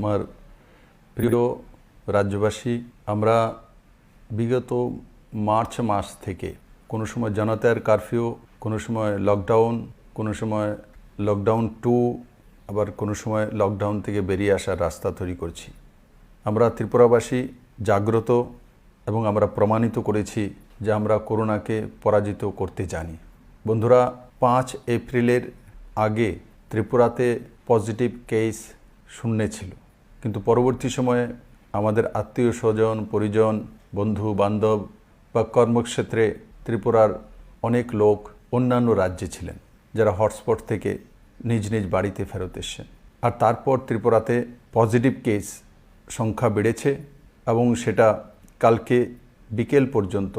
আমার প্রিয় রাজ্যবাসী, আমরা বিগত মার্চ মাস থেকে কোনো সময় জনতার কারফিউ, কোনো সময় লকডাউন, কোনো সময় লকডাউন 2, আবার কোনো সময় লকডাউন থেকে বেরিয়ে আসার রাস্তা তৈরি করছি। আমরা ত্রিপুরাবাসী জাগ্রত এবং আমরা প্রমাণিত করেছি যে আমরা করোনাকে পরাজিত করতে জানি। বন্ধুরা, 5 এপ্রিলের আগে ত্রিপুরাতে পজিটিভ কেস শূন্য ছিল, কিন্তু পরবর্তী সময়ে আমাদের আত্মীয় স্বজন, পরিজন, বন্ধু বান্ধব বা কর্মক্ষেত্রে ত্রিপুরার অনেক লোক অন্যান্য রাজ্যে ছিলেন, যারা হটস্পট থেকে নিজ নিজ বাড়িতে ফেরত এসেছেন। আর তারপর ত্রিপুরাতে পজিটিভ কেস সংখ্যা বেড়েছে এবং সেটা কালকে বিকেল পর্যন্ত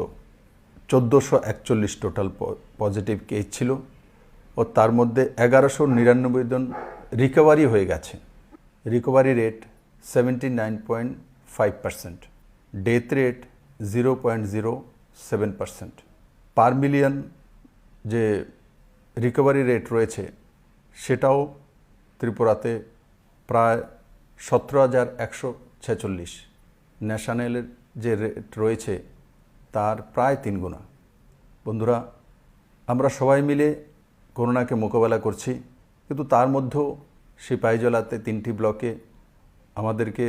1441 টোটাল পজিটিভ কেস ছিল ও তার মধ্যে 1199 জন রিকভারি হয়ে গেছে। Recovery rate 79.5%, death rate 0.07%। Per million যে রিকভারি রেট রয়েছে সেটাও ত্রিপুরাতে প্রায় 17,146। ন্যাশনালের যে রেট রয়েছে তার প্রায় 3 গুণা। বন্ধুরা, আমরা সবাই মিলে করোনাকে মোকাবেলা করছি, কিন্তু তার মধ্যেও সিপাহীজলাতে 3টি ব্লকে আমাদেরকে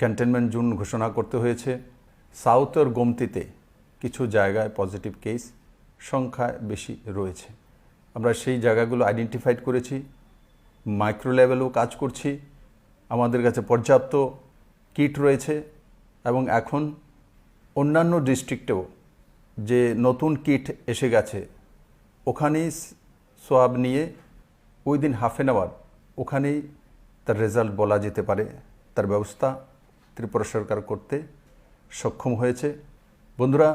কন্টেনমেন্ট জোন ঘোষণা করতে হয়েছে। সাউথের গোমতিতে কিছু জায়গায় পজিটিভ কেস সংখ্যায় বেশি রয়েছে। আমরা সেই জায়গাগুলো আইডেন্টিফাইড করেছি, মাইক্রো লেভেলেও কাজ করছি। আমাদের কাছে পর্যাপ্ত কিট রয়েছে এবং এখন অন্যান্য ডিস্ট্রিক্টেও যে নতুন কিট এসে গেছে ওখানেই সোয়াব নিয়ে উইদিন হাফ অ্যান আওয়ার ওখানেই তার রেজাল্ট বলা যেতে পারে। তার ব্যবস্থা ত্রিপুরা সরকার করতে সক্ষম হয়েছে। বন্ধুরা,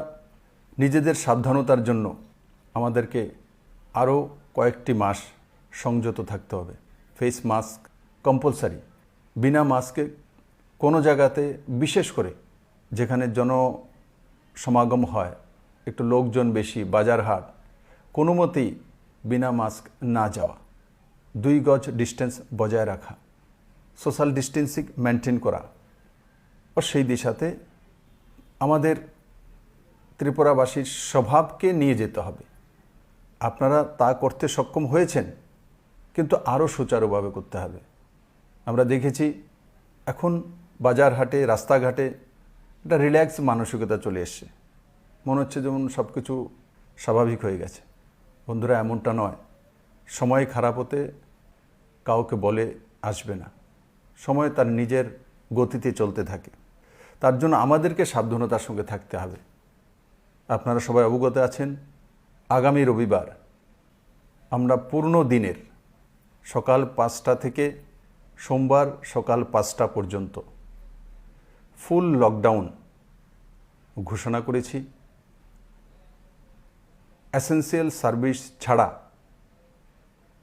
নিজেদের সাবধানতার জন্য আমাদেরকে আরও কয়েকটি মাস সংযত থাকতে হবে। Face mask compulsory. বিনা মাস্কে কোনো জায়গাতে, বিশেষ করে যেখানে জনসমাগম হয়, একটু লোকজন বেশি, বাজারহাট, কোনো মতেই বিনা মাস্ক না যাওয়া। 2 গজ ডিস্টেন্স বজায় রাখা, সোশ্যাল ডিস্টেন্সিং মেনটেন করা। ও সেই দিশাতে আমাদের ত্রিপুরাবাসীর স্বভাবকে নিয়ে যেতে হবে। আপনারা তা করতে সক্ষম হয়েছেন, কিন্তু আরও সুচারুভাবে করতে হবে। আমরা দেখেছি এখন বাজারহাটে, রাস্তাঘাটে একটা রিল্যাক্স মানসিকতা চলে এসছে, মনে হচ্ছে যেমন সব কিছু স্বাভাবিক হয়ে গেছে। বন্ধুরা, এমনটা নয়। সময় খারাপ হতে কাউকে বলে আসবে না। সময় তার নিজের গতিতে চলতে থাকে, তার জন্য আমাদেরকে সাবধানতার সঙ্গে থাকতে হবে। আপনারা সবাই অবগত আছেন, আগামী রবিবার আমরা পূর্ণ দিনের সকাল 5টা থেকে সোমবার সকাল 5টা পর্যন্ত ফুল লকডাউন ঘোষণা করেছি। এসেন্সিয়াল সার্ভিস ছাড়া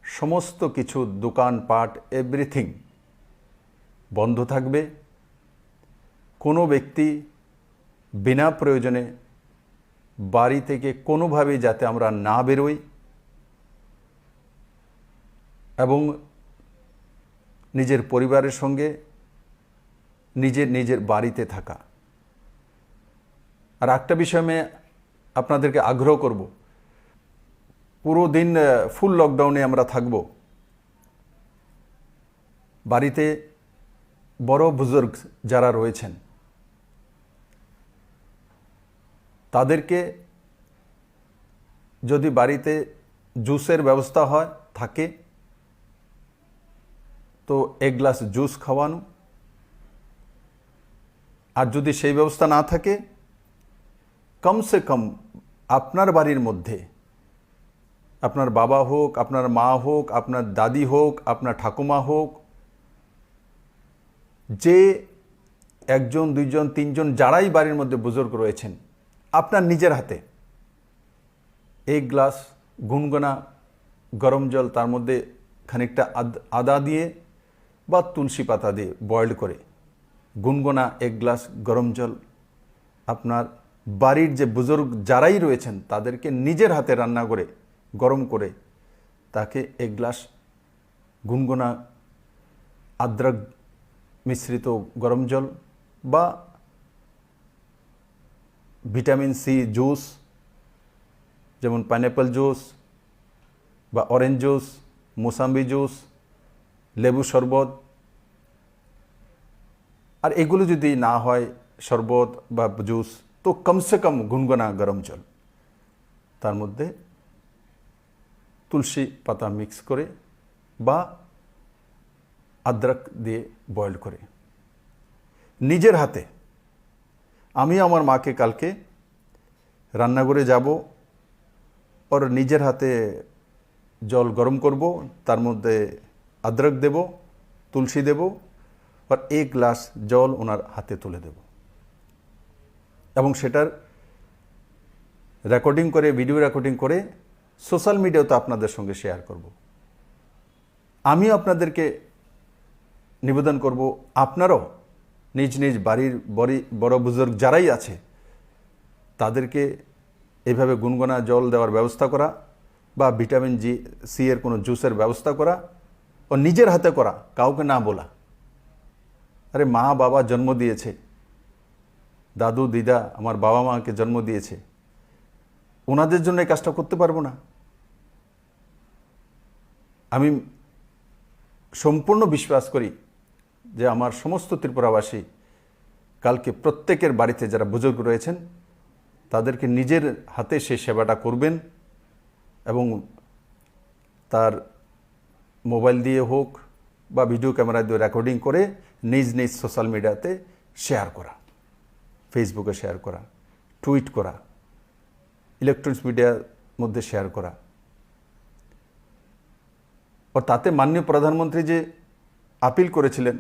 সমস্ত কিছু, দোকানপাট, এভরিথিং বন্ধ থাকবে। কোনো ব্যক্তি বিনা প্রয়োজনে বাড়ি থেকে কোনোভাবেই যাতে আমরা না বেরোই এবং নিজের পরিবারের সঙ্গে নিজের বাড়িতে থাকা। আর একটা বিষয় আমি আপনাদেরকে আগ্রহ করব, পুরো দিন ফুল লকডাউনে আমরা থাকব। বাড়িতে বড় বুজুর্গ যারা রয়েছেন তাদেরকে যদি বাড়িতে জুসের ব্যবস্থা থাকে তো 1 গ্লাস জুস খাওয়ানো। আর যদি সেই ব্যবস্থা না থাকে, কমসে কম আপনার বাড়ির মধ্যে আপনার বাবা হোক, আপনার মা হোক, আপনার দাদি হোক, আপনার ঠাকুমা হোক, যে 1 জন 2 জন 3 জন যারাই বাড়ির মধ্যে বুজুর্গ রয়েছেন, আপনার নিজের হাতে 1 গ্লাস গুনগুনা গরম জল, তার মধ্যে খানিকটা আদা দিয়ে বা তুলসী পাতা দিয়ে বয়েল করে গুনগুনা 1 গ্লাস গরম জল আপনার বাড়ির যে বুজুর্গ যারাই রয়েছেন তাদেরকে নিজের হাতে রান্না করে গরম করে তাকে 1 গ্লাস গুনগুনা আদ্রক মিশ্রিত গরম জল বা ভিটামিন সি জুস, যেমন পাইনঅ্যাপল জুস বা অরেঞ্জ জুস, মোসাম্বি জুস, লেবু শরবত। আর এগুলো যদি না হয় শরবত বা জুস, তো কমসে কম গুনগুনা গরম জল, তার মধ্যে তুলসী পাতা মিক্স করে বা আদরক দিয়ে বয়েল করে নিজের হাতে। আমি আমার মাকে কালকে রান্নাঘরে যাব, ওর নিজের হাতে জল গরম করব, তার মধ্যে আদরক দেব, তুলসী দেব, আর 1 গ্লাস জল ওনার হাতে তুলে দেব এবং সেটার রেকর্ডিং করে, ভিডিও রেকর্ডিং করে সোশ্যাল মিডিয়াতে আপনাদের সঙ্গে শেয়ার করব। আমিও আপনাদেরকে নিবেদন করব, আপনারাও নিজ নিজ বাড়ির বড় বুজুর্গ যারাই আছে তাদেরকে এইভাবে গুনগুনা জল দেওয়ার ব্যবস্থা করা বা ভিটামিন সি এর কোনো জুসের ব্যবস্থা করা ও নিজের হাতে করা, কাউকে না বলা। আরে মা বাবা জন্ম দিয়েছে, দাদু দিদা আমার বাবা মাকে জন্ম দিয়েছে, ওনাদের জন্য এই কাজটা করতে পারবো না? আমি সম্পূর্ণ বিশ্বাস করি যে আমার সমস্ত ত্রিপুরাবাসী কালকে প্রত্যেকের বাড়িতে যারা বুজুর্গ রয়েছেন তাদেরকে নিজের হাতে সেই সেবাটা করবেন এবং তার মোবাইল দিয়ে হোক বা ভিডিও ক্যামেরা দিয়ে রেকর্ডিং করে নিজ নিজ সোশ্যাল মিডিয়াতে শেয়ার করা, ফেসবুকে শেয়ার করা, টুইট করা, ইলেকট্রনিক্স মিডিয়ার মধ্যে শেয়ার করা। ও তাতে মাননীয় প্রধানমন্ত্রী যে আপিল করেছিলেন,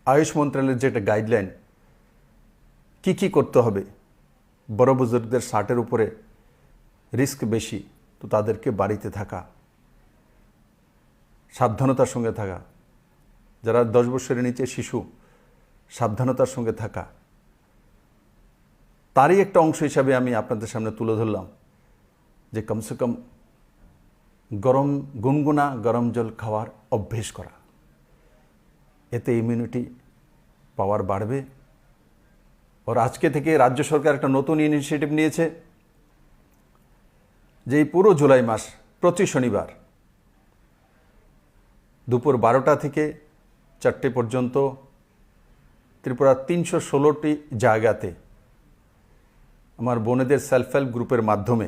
আয়ুষ মন্ত্রণালয়ের যে একটা গাইডলাইন কি করতে হবে, বড় বুজুর্গদের 60-এর উপরে রিস্ক বেশি, তো তাদেরকে বাড়িতে থাকা, সাবধানতার সঙ্গে থাকা, যারা 10 বছরের নিচে শিশু সাবধানতার সঙ্গে থাকা, তারই একটা অংশ হিসাবে আমি আপনাদের সামনে তুলে ধরলাম যে কমসে কম গুনগুনা গরম জল খাওয়ার অভ্যেস করা। এতে ইমিউনিটি পাওয়ার বাড়বে। আর আজকে থেকে রাজ্য সরকার একটা নতুন ইনিশিয়েটিভ নিয়েছে যে এই পুরো জুলাই মাস প্রতি শনিবার দুপুর 12টা থেকে 4টে পর্যন্ত ত্রিপুরার 316টি জায়গাতে আমার বোনেদের সেলফ হেল্প গ্রুপের মাধ্যমে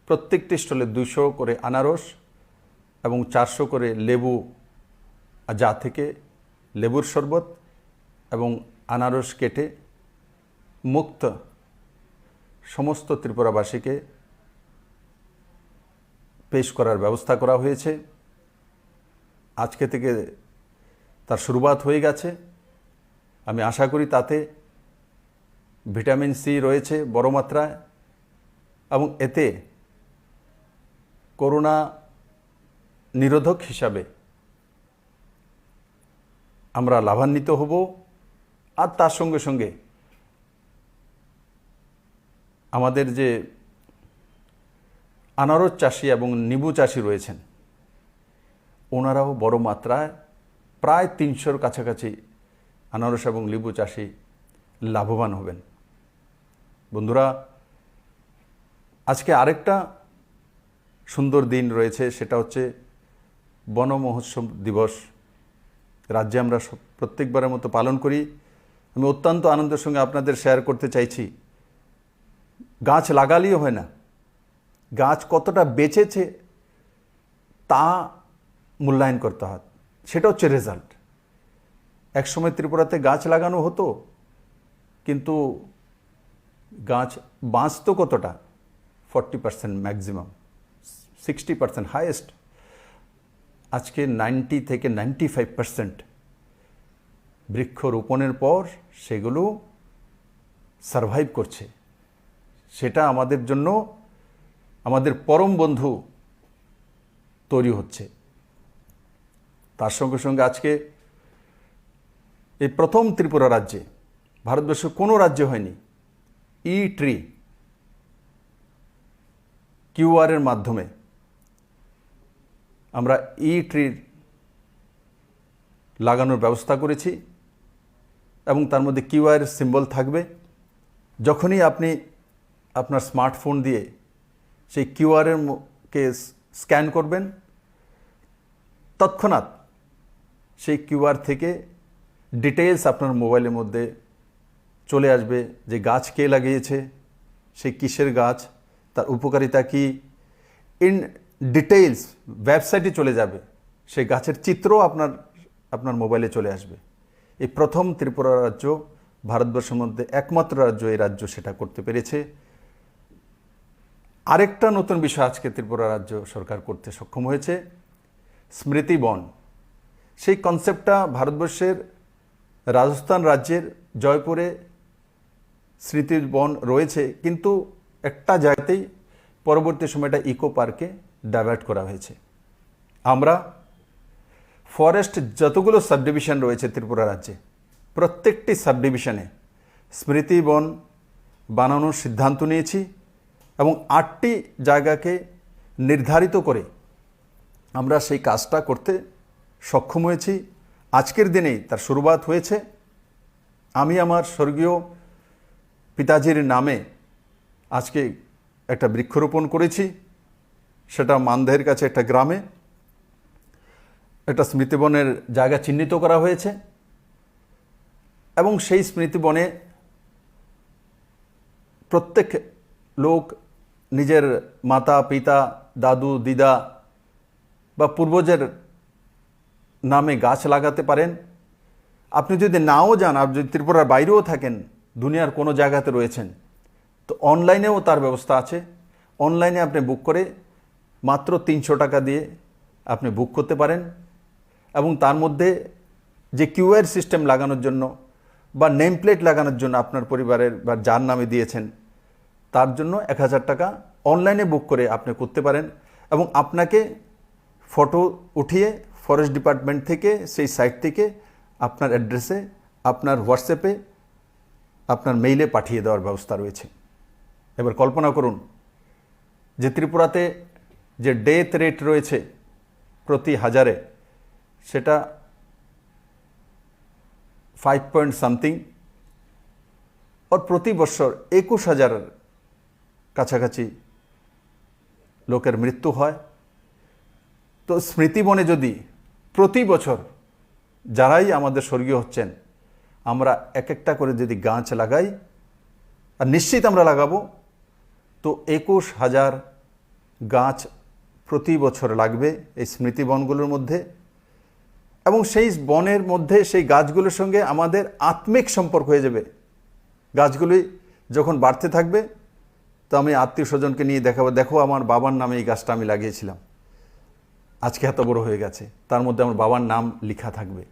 প্রত্যেকটি স্টলে 200 করে আনারস এবং 400 করে লেবু, যা থেকে লেবুর শরবত এবং আনারস কেটে মুক্ত সমস্ত ত্রিপুরাবাসীকে পেশ করার ব্যবস্থা করা হয়েছে। আজকে থেকে তার শুরুয়াত হয়ে গেছে। আমি আশা করি তাতে ভিটামিন সি রয়েছে বড় মাত্রায় এবং এতে করোনা নিরোধক হিসাবে আমরা লাভান্বিত হব। আর তার সঙ্গে সঙ্গে আমাদের যে আনারস চাষি এবং নিম্বু চাষি রয়েছেন, ওনারাও বড় মাত্রায় প্রায় 300-র কাছাকাছি আনারস এবং লেবু চাষি লাভবান হবেন। বন্ধুরা, আজকে আরেকটা সুন্দর দিন রয়েছে, সেটা হচ্ছে বন মহোৎসব দিবস। রাজ্যে আমরা প্রত্যেকবারের মতো পালন করি। আমি অত্যন্ত আনন্দের সঙ্গে আপনাদের শেয়ার করতে চাইছি, গাছ লাগালেই হয় না, গাছ কতটা বেঁচেছে তা মূল্যায়ন করতে হয়, সেটা হচ্ছে রেজাল্ট। একসময় ত্রিপুরাতে গাছ লাগানো হতো, কিন্তু গাছ বাঁচতো কতটা? 40% ম্যাক্সিমাম, 60% হাইয়েস্ট। আজকে 90 থেকে 95% বৃক্ষরোপণের পর সেগুলো সারভাইভ করছে। সেটা আমাদের জন্য আমাদের পরম বন্ধু তৈরি হচ্ছে। তার সঙ্গে সঙ্গে আজকে এই প্রথম ত্রিপুরা রাজ্যে, ভারতবর্ষের কোনো রাজ্যে হয়নি, ই ট্রি কিউআরের মাধ্যমে আমরা ই ট্রির লাগানোর ব্যবস্থা করেছি এবং তার মধ্যে কিউআর সিম্বল থাকবে। যখনই আপনি আপনার স্মার্টফোন দিয়ে সেই কিউআরের কে স্ক্যান করবেন, তৎক্ষণাৎ সেই কিউআর থেকে ডিটেলস আপনার মোবাইলের মধ্যে চলে আসবে, যে গাছ কে লাগিয়েছে, সেই কিসের গাছ, তার উপকারিতা কি, ইন ডিটেইলস ওয়েবসাইটে চলে যাবে। সেই গাছের চিত্রও আপনার মোবাইলে চলে আসবে। এই প্রথম ত্রিপুরা রাজ্য ভারতবর্ষের মধ্যে একমাত্র রাজ্য, এই রাজ্য সেটা করতে পেরেছে। আরেকটা নতুন বিষয় আজকে ত্রিপুরা রাজ্য সরকার করতে সক্ষম হয়েছে, স্মৃতি বন। সেই কনসেপ্টটা ভারতবর্ষের রাজস্থান রাজ্যের জয়পুরে স্মৃতি বন রয়েছে, কিন্তু একটা জায়গাতেই পরবর্তী সময়টা ইকো পার্কে ডাইভার্ট করা হয়েছে। আমরা ফরেস্ট যতগুলো সাবডিভিশন রয়েছে ত্রিপুরা রাজ্যে, প্রত্যেকটি সাবডিভিশনে স্মৃতি বন বানানোর সিদ্ধান্ত নিয়েছি এবং 8টি জায়গাকে নির্ধারিত করে আমরা সেই কাজটা করতে সক্ষম হয়েছি। আজকের দিনেই তার শুরুয়াত হয়েছে। আমি আমার স্বর্গীয় পিতাজির নামে আজকে একটা বৃক্ষরোপণ করেছি, সেটা মানদেহের কাছে একটা গ্রামে একটা স্মৃতিবনের জায়গা চিহ্নিত করা হয়েছে এবং সেই স্মৃতিবনে প্রত্যেক লোক নিজের মাতা পিতা দাদু দিদা বা পূর্বজের নামে গাছ লাগাতে পারেন। আপনি যদি নাও যান, আপনি যদি ত্রিপুরার বাইরেও থাকেন, দুনিয়ার কোনো জায়গাতে রয়েছেন, তো অনলাইনেও তার ব্যবস্থা আছে। অনলাইনে আপনি বুক করে মাত্র 300 টাকা দিয়ে আপনি বুক করতে পারেন এবং তার মধ্যে যে কিউআর সিস্টেম লাগানোর জন্য বা নেম প্লেট লাগানোর জন্য আপনার পরিবারের বা যার নামে দিয়েছেন তার জন্য 1000 টাকা অনলাইনে বুক করে আপনি করতে পারেন এবং আপনাকে ফটো উঠিয়ে ফরেস্ট ডিপার্টমেন্ট থেকে সেই সাইট থেকে আপনার অ্যাড্রেসে, আপনার হোয়াটসঅ্যাপে, আপনার মেইলে পাঠিয়ে দেওয়ার ব্যবস্থা রয়েছে। এবার কল্পনা করুন যে ত্রিপুরাতে যে ডেথ রেট রয়েছে প্রতি হাজারে, সেটা 5 পয়েন্ট সামথিং, আর প্রতি বছর 21,000 কাছাকাছি লোকের মৃত্যু হয়। তো স্মৃতিবনে যদি প্রতি বছর যারাই আমাদের স্বর্গীয় হচ্ছেন আমরা একটা করে যদি গাছ লাগাই, আর নিশ্চিত আমরা লাগাবো, তো 21,000 গাছ প্রতি বছর লাগবে এই স্মৃতিবনগুলোর মধ্যে। এবং সেই বনের মধ্যে সেই গাছগুলোর সঙ্গে আমাদের আত্মিক সম্পর্ক হয়ে যাবে। গাছগুলি যখন বাড়তে থাকবে তো আমি আত্মীয় স্বজনকে নিয়ে দেখাবো, দেখো আমার বাবার নামে এই গাছটা আমি লাগিয়েছিলাম, আজকে এত বড় হয়ে গেছে, তার মধ্যে আমার বাবার নাম লেখা থাকবে।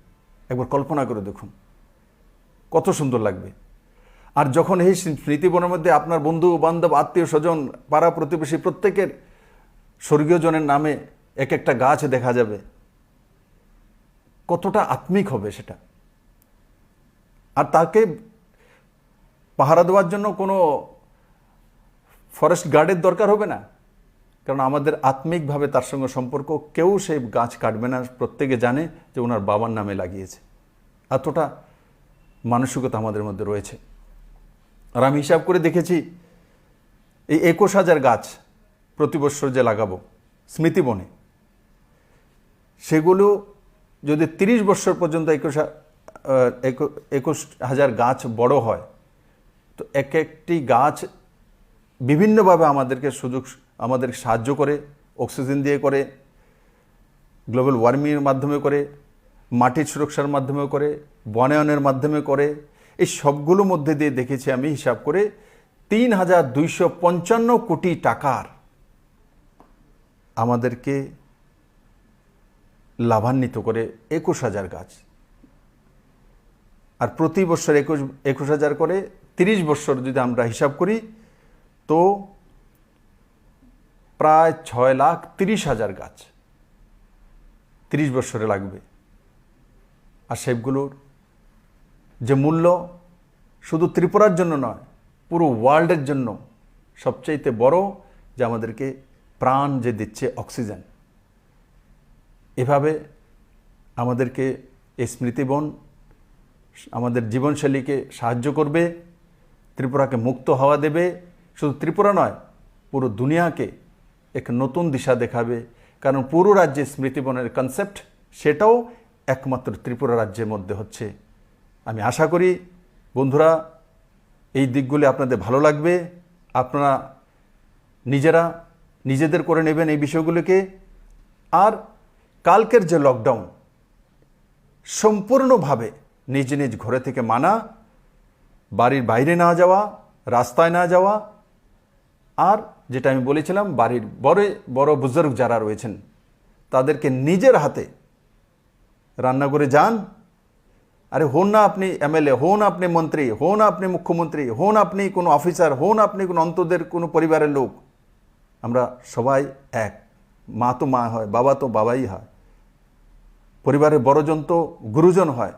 একবার কল্পনা করে দেখুন কত সুন্দর লাগবে। আর যখন এই স্মৃতিবনের মধ্যে আপনার বন্ধু বান্ধব আত্মীয় স্বজন পাড়া প্রতিবেশী প্রত্যেকের স্বর্গীয়জনের নামে একটা গাছ দেখা যাবে, কতটা আত্মিক হবে সেটা। আর তাকে পাহারা দেওয়ার জন্য কোনো ফরেস্ট গার্ডের দরকার হবে না, কারণ আমাদের আত্মিকভাবে তার সঙ্গে সম্পর্ক, কেউ সেই গাছ কাটবে না, প্রত্যেকে জানে যে ওনার বাবার নামে লাগিয়েছে। এতটা মানসিকতা আমাদের মধ্যে রয়েছে। আর আমি হিসাব করে দেখেছি এই 21,000 গাছ প্রতি বছর যে লাগাবো স্মৃতিবনে, সেগুলো যদি 30 বছর পর্যন্ত 21,000 গাছ বড় হয়, তো একটি গাছ বিভিন্নভাবে আমাদের সাহায্য করে, অক্সিজেন দিয়ে করে, গ্লোবাল ওয়ার্মিংয়ের মাধ্যমে করে, মাটির সুরক্ষার মাধ্যমে করে, বনায়নের মাধ্যমে করে। এই সবগুলোর মধ্যে দিয়ে দেখেছি আমি হিসাব করে 3,255 কোটি টাকার আমাদেরকে লাভান্বিত করে 21,000 গাছ। আর প্রতি বছর 21,000 করে 30 বছর যদি আমরা হিসাব করি তো প্রায় 6,30,000 গাছ 30 বছরে লাগবে। আর সেগুলোর যে মূল্য শুধু ত্রিপুরার জন্য নয়, পুরো ওয়ার্ল্ডের জন্য সবচাইতে বড়, যে আমাদেরকে প্রাণ যে দিচ্ছে অক্সিজেন। এভাবে আমাদেরকে এই স্মৃতিবন আমাদের জীবনশৈলীকে সাহায্য করবে, ত্রিপুরাকে মুক্ত হওয়া দেবে। শুধু ত্রিপুরা নয়, পুরো দুনিয়াকে এক নতুন দিশা দেখাবে। কারণ পুরো রাজ্যে স্মৃতিবনের কনসেপ্ট সেটাও একমাত্র ত্রিপুরা রাজ্যের মধ্যে হচ্ছে। আমি আশা করি বন্ধুরা এই দিকগুলি আপনাদের ভালো লাগবে, আপনারা নিজেরা নিজেদের করে নেবেন এই বিষয়গুলিকে। আর কালকের যে লকডাউন, সম্পূর্ণভাবে নিজ নিজ ঘরে থেকে মানা, বাড়ির বাইরে না যাওয়া, রাস্তায় না যাওয়া, আর যেটা আমি বলেছিলাম বাড়ির বড় বড় বুজুর্গ যারা রয়েছেন তাদেরকে নিজের হাতে রান্না করে যান। আরে হন না আপনি এমএলএ, হন আপনি মন্ত্রী, হন আপনি মুখ্যমন্ত্রী, হন আপনি কোনো অফিসার, হন আপনি কোনো অন্তদের কোনো পরিবারের লোক, আমরা সবাই এক। মা তো মা হয়, বাবা তো বাবাই হয়, পরিবারের বড়জন তো গুরুজন হয়।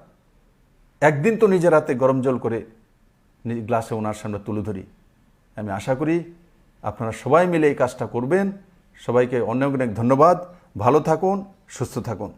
একদিন তো নিজের হাতে গরম জল করে গ্লাসে ওনার সামনে তুলে ধরি। আমি আশা করি আপনারা সবাই মিলে এই কাজটা করবেন। সবাইকে অনেক অনেক ধন্যবাদ। ভালো থাকুন, সুস্থ থাকুন।